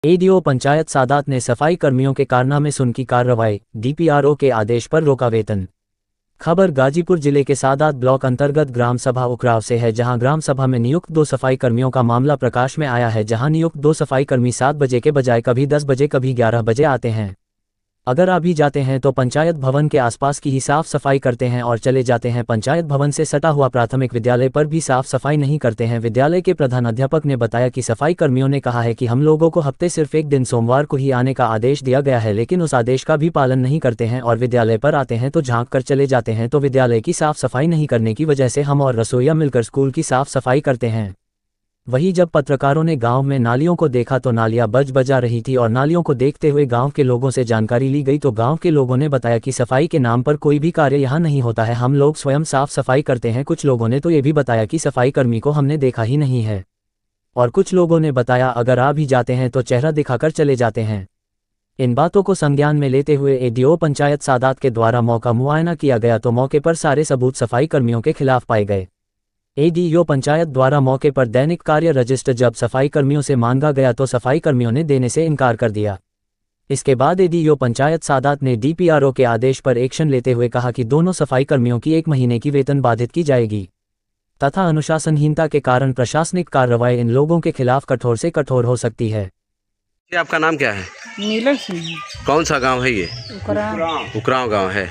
ADO panchayat Sadat ने सफाई कर्मियों के कारनामे सुन की कार्रवाई, डीपीआरओ के आदेश पर रोका वेतन। खबर गाजीपुर जिले के सादात ब्लॉक अंतर्गत ग्राम सभा उकराव से है, जहां ग्राम सभा में नियुक्त 2 सफाई कर्मियों का मामला प्रकाश में आया है। जहां नियुक्त 2 सफाई कर्मी 7 बजे के बजाय कभी 10 बजे कभी 11 बजे आते हैं। अगर आ भी जाते हैं तो पंचायत भवन के आसपास की ही साफ सफाई करते हैं और चले जाते हैं। पंचायत भवन से सटा हुआ प्राथमिक विद्यालय पर भी साफ सफाई नहीं करते हैं। विद्यालय के प्रधानाध्यापक ने बताया कि सफाई कर्मियों ने कहा है कि हम लोगों को हफ्ते सिर्फ एक दिन सोमवार को ही आने का आदेश दिया गया है, लेकिन उस आदेश का भी पालन नहीं करते हैं और विद्यालय पर आते हैं तो झांक कर चले जाते हैं। तो विद्यालय की साफ सफाई नहीं करने की वजह से हम और रसोइया मिलकर स्कूल की साफ सफाई करते हैं। वहीं जब पत्रकारों ने गांव में नालियों को देखा तो नालियां बजा रही थी और नालियों को देखते हुए गांव के लोगों से जानकारी ली गई तो गांव के लोगों ने बताया कि सफाई के नाम पर कोई भी कार्य यहां नहीं होता है, हम लोग स्वयं साफ सफाई करते हैं। कुछ लोगों ने तो ये भी बताया कि सफाई कर्मी को हमने देखा ही नहीं है और कुछ लोगों ने बताया अगर आ भी जाते हैं तो चेहरा दिखाकर चले जाते हैं। इन बातों को संज्ञान में लेते हुए एडीओ पंचायत सादात के द्वारा मौका मुआयना किया गया तो मौके पर सारे सबूत सफाई कर्मियों के खिलाफ पाए गए। एडीओ पंचायत द्वारा मौके पर दैनिक कार्य रजिस्टर जब सफाई कर्मियों से मांगा गया तो सफाई कर्मियों ने देने से इनकार कर दिया। इसके बाद एडीओ पंचायत सादात ने डीपीआरओ के आदेश पर एक्शन लेते हुए कहा कि दोनों सफाई कर्मियों की 1 महीने की वेतन बाधित की जाएगी तथा अनुशासनहीनता के कारण प्रशासनिक कार्रवाई इन लोगों के खिलाफ कठोर से कठोर हो सकती है। आपका नाम क्या है? नीलम सिंह। कौन सा गांव है ये? उकराव गांव है।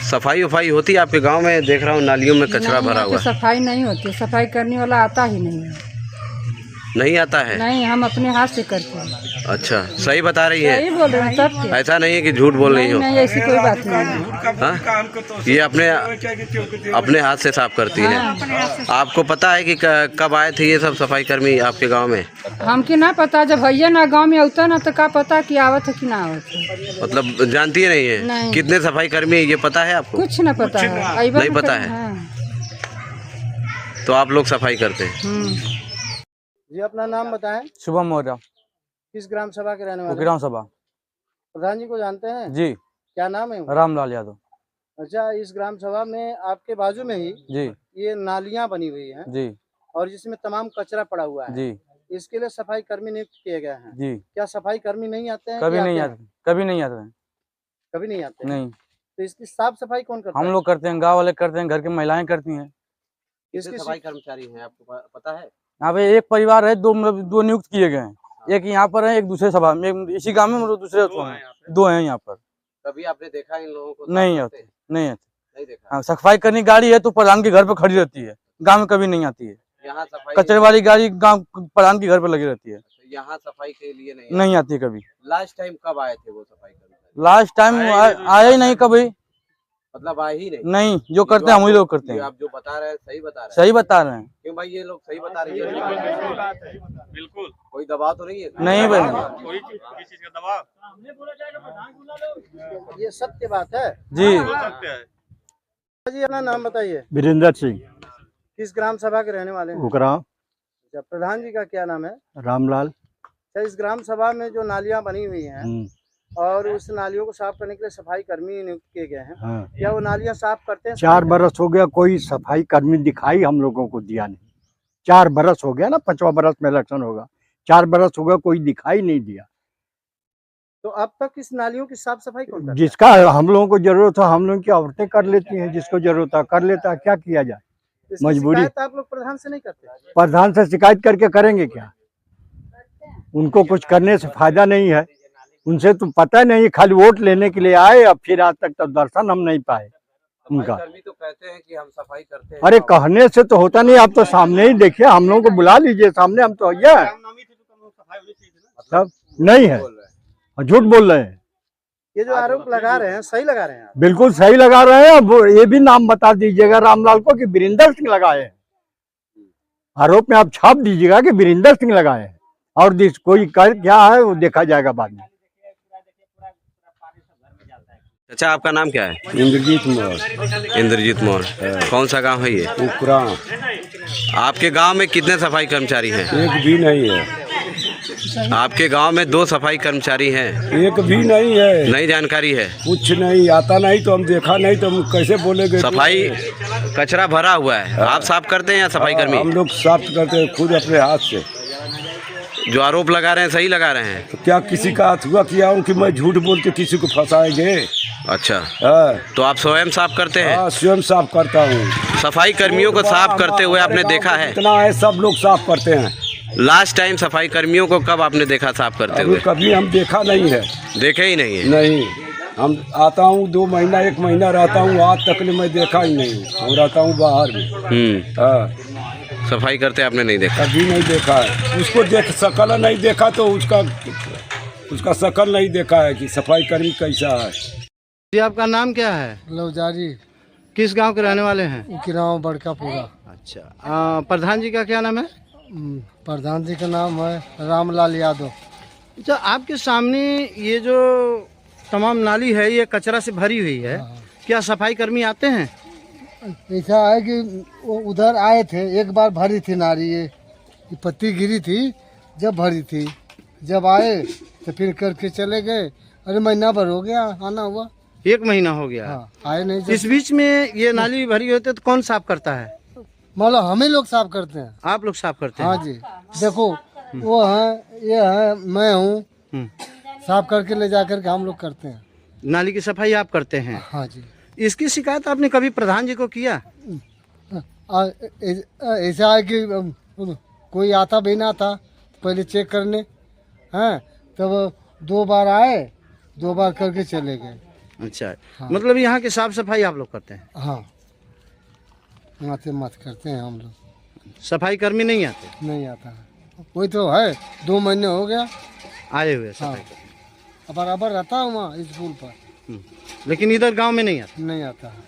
सफाई वफाई होती है आपके गांव में? देख रहा हूँ नालियों में कचरा भरा हुआ। सफाई नहीं होती, सफाई करने वाला आता ही नहीं है। नहीं आता है? नहीं, हम अपने हाथ से करते हैं। अच्छा, सही बता रही है? सही बोल रहे हैं सब। ऐसा नहीं है कि झूठ बोल रही हो? नहीं, ऐसी कोई बात नहीं है। हाँ? ये अपने हाथ से साफ करती है। आपको पता है कि कब आए थे ये सब सफाई कर्मी आपके गाँव में? हमके ना पता, जब भैया ना गाँव में होता ना तो क्या पता कि आवत है कि ना आवत है। मतलब जानती नहीं है? नहीं। कितने सफाई कर्मी ये पता है आपको? कुछ ना पता है। नहीं पता है? तो आप लोग सफाई करते हैं? जी, अपना नाम बताएं। शुभम मौर्य। किस ग्राम सभा के रहने वाले? ग्राम सभा। प्रधान जी को जानते हैं? जी। क्या नाम है? रामलाल यादव। अच्छा, इस ग्राम सभा में आपके बाजू में ही जी ये नालियां बनी हुई हैं जी और जिसमें तमाम कचरा पड़ा हुआ है जी। इसके लिए सफाई कर्मी नियुक्त किए गए हैं। जी। क्या सफाई कर्मी नहीं आते हैं? कभी नहीं आते। कभी नहीं आते हैं। कभी नहीं आते हैं? नहीं। तो इसकी साफ सफाई कौन करता है? हम लोग करते हैं, गाँव वाले करते हैं, घर की महिलाएं करती हैं। इसकी सफाई कर्मचारी हैं आपको पता है? यहाँ पे एक परिवार है, दो नियुक्त किए गए हैं। एक यहाँ पर है, एक दूसरे सभा में, इसी गाँव में दूसरे 2 हैं यहाँ पर। कभी आपने देखा इन लोगों को? नहीं आते, नहीं आते। नहीं देखा। हाँ, सफाई करने गाड़ी है तो प्रधान के घर पे खड़ी रहती है, गाँव में कभी नहीं आती है। यहाँ सफाई कचरे वाली गाड़ी गाँव प्रधान के घर पे लगी रहती है। यहाँ सफाई के लिए नहीं आती है कभी। लास्ट टाइम कब आए थे वो सफाई कर्मचारी? लास्ट टाइम आया ही नहीं कभी। मतलब आए ही नहीं? नहीं, जो करते हैं हम ही लोग करते हैं। आप जो बता रहे हैं सही बता रहे हैं? सही बता रहे हैं। क्यों भाई, ये लोग सही बता रहे हैं? बिल्कुल। कोई दबाव तो नहीं है? नहीं भाई, कोई किसी चीज का दबाव? ये सत्य बात है जी। जी, अपना नाम बताइए। वीरेंद्र सिंह। किस ग्राम सभा के रहने वाले हैं? उकराव। अच्छा, प्रधान जी का क्या नाम है? रामलाल। अच्छा, इस ग्राम सभा में जो नालियां बनी हुई हैं और उस नालियों को साफ करने के लिए सफाई कर्मी नियुक्त किए गए हैं। हाँ। क्या वो नालियां साफ करते हैं? 4 बरस हो गया, कोई सफाई कर्मी दिखाई हम लोगों को दिया नहीं। 4 बरस हो गया ना, 5वां बरस में इलेक्शन होगा। 4 बरस हो गया, कोई दिखाई नहीं दिया। तो अब तक इस नालियों की साफ सफाई कौन करता है? जिसका हम लोगों को जरूरत है, हम लोग की औरतें कर लेती हैं, जिसको जरूरत है कर लेता है। क्या किया जाए, इसकी मजबूरी। शिकायत आप लोग प्रधान से नहीं करते? प्रधान से शिकायत करके करेंगे क्या? उनको कुछ करने से फायदा नहीं है। उनसे तो पता नहीं, खाली वोट लेने के लिए आए, अब फिर आज तक तो दर्शन हम नहीं पाए उनका। तो कहते हैं कि हम सफाई करते हैं। अरे कहने से तो होता नहीं, आप तो सामने ही देखिए, हम लोगों को बुला लीजिए सामने, हम तो सब नहीं है, झूठ बोल रहे हैं। ये जो आरोप लगा रहे हैं सही लगा रहे हैं आप? बिल्कुल सही लगा रहे हैं। अब ये भी नाम बता दीजिएगा रामलाल को कि वीरेंद्र सिंह लगाए हैं। आरोप में आप छाप दीजिएगा कि वीरेंद्र सिंह लगाए हैं, और कोई कर क्या है वो देखा जाएगा बाद में। अच्छा, आपका नाम क्या है? इंद्रजीत मौर्य। इंद्रजीत मौर्य। कौन सा गांव है ये? उकराव। आपके गांव में कितने सफाई कर्मचारी हैं? एक भी नहीं है। आपके गांव में 2 सफाई कर्मचारी हैं? एक भी नहीं है। नहीं जानकारी है? कुछ नहीं आता, नहीं तो हम देखा नहीं तो हम कैसे बोलेंगे? सफाई कचरा भरा हुआ है, आप साफ करते हैं या सफाई कर्मी? हम लोग साफ करते हैं खुद अपने हाथ से। जो आरोप लगा रहे हैं सही लगा रहे हैं? तो क्या किसी का हाथ हुआ किया हूँ कि मैं झूठ बोल के किसी को फंसाएंगे? अच्छा, हाँ, तो आप स्वयं साफ करते हैं? हाँ, स्वयं साफ करता हूँ। सफाई कर्मियों को साफ करते हुए आपने देखा है? इतना है, सब लोग साफ करते हैं। लास्ट टाइम सफाई कर्मियों को कब आपने देखा साफ करते अभी हुए? कभी हम देखा नहीं है। देखे ही नहीं है? नहीं, हम आता हूँ 2 महीना 1 महीना रहता हूँ, आज तक मैं देखा ही नहीं। हम रहता हूँ बाहर में। हाँ, सफाई करते आपने नहीं देखा? कभी नहीं देखा है। उसको देख शकल नहीं देखा तो उसका शकल नहीं देखा है कि सफाई कर्मी कैसा है। जी आपका नाम क्या है? लौजारी किस गांव के रहने वाले हैं? उकिराव बड़का पूरा। अच्छा, प्रधान जी का क्या नाम है? प्रधान जी का नाम है रामलाल यादव। अच्छा, आपके सामने ये जो तमाम नाली है ये कचरा से भरी हुई है, क्या सफाई कर्मी आते हैं? ऐसा है कि वो उधर आए थे, एक बार भरी थी नाली, ये पत्ती गिरी थी जब भरी थी, जब आए तो फिर करके चले गए। अरे महीना भर हो गया आना हुआ। 1 महीना हो गया। हाँ, आए नहीं। इस बीच में ये नाली भरी होती है तो कौन साफ करता है? मतलब हमें लोग साफ करते हैं। आप लोग साफ करते हैं? हाँ जी, देखो वो है, ये है, मैं हूँ, साफ करके ले जा करके हम लोग करते हैं। नाली की सफाई आप करते हैं? हाँ जी। इसकी शिकायत आपने कभी प्रधान जी को किया? ऐसा है कि कोई आता भी ना था पहले चेक करने, हैं, तब 2 बार आए, 2 बार करके चले गए। अच्छा, हाँ। मतलब यहाँ की साफ सफाई आप लोग करते हैं? हाँ, माथे मत करते हैं हम लोग। सफाई कर्मी नहीं आते? नहीं आता है, कोई तो है 2 महीने हो गया आए हुए हाँ, सफाई कर्मी। बराबर रहता हूँ वहाँ स्कूल पर। लेकिन इधर गांव में नहीं आता? नहीं आता है।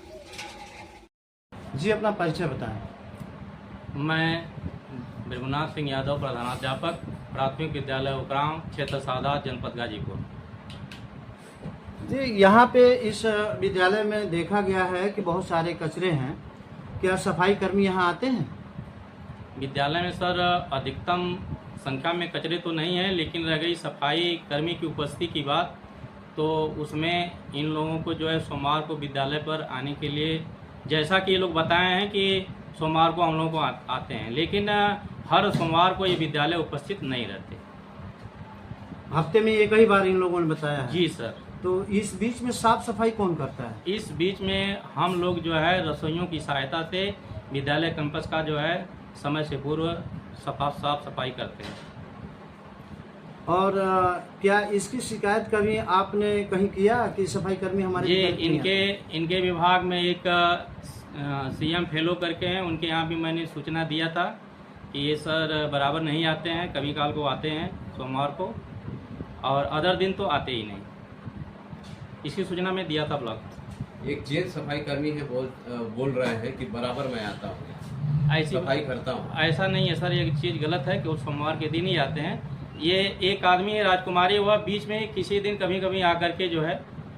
जी अपना परिचय बताएं। मैं बिरगुनाथ सिंह यादव, प्रधानाध्यापक, प्राथमिक विद्यालय उकराम, क्षेत्र सादात, जनपद गाजीपुर। जी, यहाँ पे इस विद्यालय में देखा गया है कि बहुत सारे कचरे हैं, क्या सफाई कर्मी यहाँ आते हैं? विद्यालय में सर अधिकतम संख्या में कचरे तो नहीं है, लेकिन रह गई सफाई कर्मी की उपस्थिति की बात, तो उसमें इन लोगों को जो है सोमवार को विद्यालय पर आने के लिए, जैसा कि ये लोग बताए हैं कि सोमवार को हम लोगों को आते हैं, लेकिन हर सोमवार को ये विद्यालय उपस्थित नहीं रहते। हफ्ते में एक ही बार इन लोगों ने बताया है? जी सर। तो इस बीच में साफ सफाई कौन करता है? इस बीच में हम लोग जो है रसोइयों की सहायता से विद्यालय कैंपस का जो है समय से पूर्व साफ सफाई करते हैं। और क्या इसकी शिकायत कभी आपने कहीं किया कि सफाई कर्मी हमारे? जी, इनके विभाग में एक सीएम फेलो करके हैं, उनके यहाँ भी मैंने सूचना दिया था कि ये सर बराबर नहीं आते हैं, कभी काल को आते हैं सोमवार को, और अदर दिन तो आते ही नहीं। इसकी सूचना मैं दिया था ब्लॉक। एक जेल सफाई कर्मी है, बोल रहे हैं कि बराबर मैं आता हूँ, ऐसी सफाई करता हूँ। ऐसा नहीं है सर, एक चीज़ गलत है कि वो सोमवार के दिन ही आते हैं। ये एक आदमी है राजकुमारी, वह बीच में किसी दिन कभी कभी आकर के जो है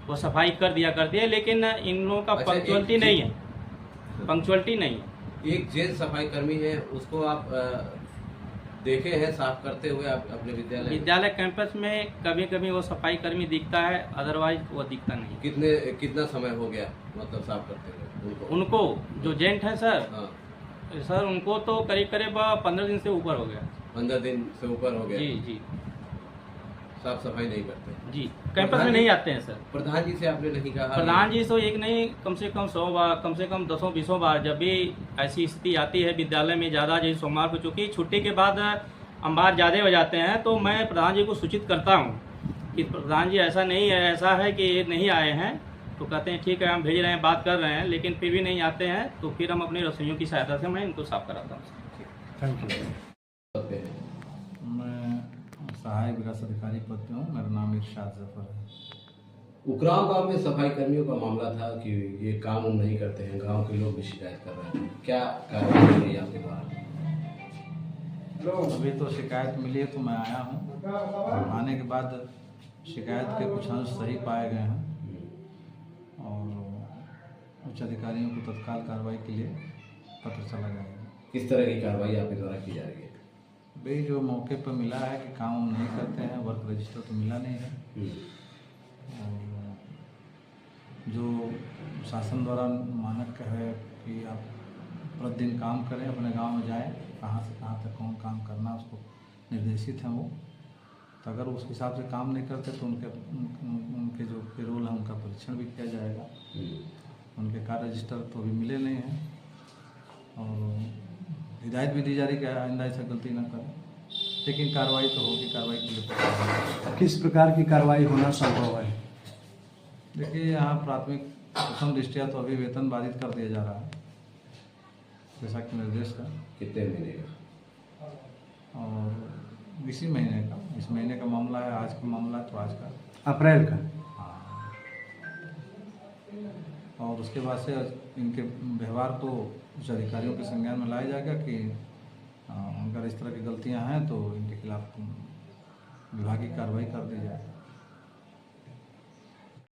वो सफाई कर दिया करती है, लेकिन इन लोगों का अच्छा, पंक्चुअलिटी नहीं है, पंक्चुअलिटी नहीं है। एक जेल सफाई कर्मी है, उसको आप देखे हैं साफ करते हुए आप अपने विद्यालय कैंपस में? कभी कभी वो सफाई कर्मी दिखता है, अदरवाइज वो दिखता नहीं। कितना समय हो गया मतलब साफ करते हुए उनको जो जेंट है सर? हाँ। सर उनको तो करीब 15 दिन से ऊपर हो गया। 15 दिन से ऊपर हो गया? जी जी। साफ सफाई नहीं करते? जी, कैंपस में नहीं आते हैं सर। प्रधान जी से आपने नहीं कहा? प्रधान जी तो एक नहीं, कम से कम 100 बार, कम से कम 10-20 बार, जब भी ऐसी स्थिति आती है विद्यालय में ज़्यादा, जैसे सोमवार को, चूँकि छुट्टी के बाद अंबार ज़्यादा हो जाते हैं, तो मैं प्रधान जी को सूचित करता हूँ कि प्रधान जी ऐसा नहीं है, ऐसा है कि ये नहीं आए हैं, तो कहते हैं ठीक है हम भेज रहे हैं, बात कर रहे हैं, लेकिन फिर भी नहीं आते हैं, तो फिर हम अपने रसोइयों की सहायता से मैं इनको साफ कराता हूँ। Thank you. मैं सहायक विकास अधिकारी पद पे हूँ, मेरा नाम इरशाद जफर है। उकराव गांव में सफाई कर्मियों का मामला था कि ये काम नहीं करते हैं, गांव के लोग भी शिकायत कर रहे हैं, क्या कार्रवाई की गई आपके द्वारा? अभी तो शिकायत मिली है तो मैं आया हूँ, और आने के बाद शिकायत के कुछ अंश सही पाए गए हैं और उच्च अधिकारियों को तत्काल कार्रवाई के लिए पत्र चला जाएगा। किस तरह की कार्रवाई आपके द्वारा की जा रही है? भाई जो मौके पर मिला है कि काम हम नहीं करते हैं, वर्क रजिस्टर तो मिला नहीं है, और जो शासन द्वारा मानक है कि आप प्रतिदिन काम करें, अपने गांव में जाएं, कहाँ से कहाँ तक कौन काम करना उसको निर्देशित हैं वो, तो अगर उस हिसाब से काम नहीं करते तो उनके जो पेरोल है उनका परीक्षण भी किया जाएगा। उनके कार्य रजिस्टर तो अभी मिले नहीं हैं और हिदायत भी दी जा रही कि आइंदा ऐसा गलती ना करें, लेकिन कार्रवाई तो होगी, कार्रवाई के लिए किस प्रकार की कार्रवाई होना संभव है? देखिए यहाँ प्राथमिक प्रथम दृष्टिया तो अभी वेतन बाधित कर दिया जा रहा है जैसा कि निर्देश है। कितने महीने का? और इसी महीने का, इस महीने का मामला है, आज का मामला है तो आज का, अप्रैल का। हाँ। और उसके बाद से इनके व्यवहार को उच्च अधिकारियों के संज्ञान में लाया जाएगा कि अगर इस तरह की गलतियां हैं तो इनके खिलाफ विभागीय कार्रवाई कर दी जाए।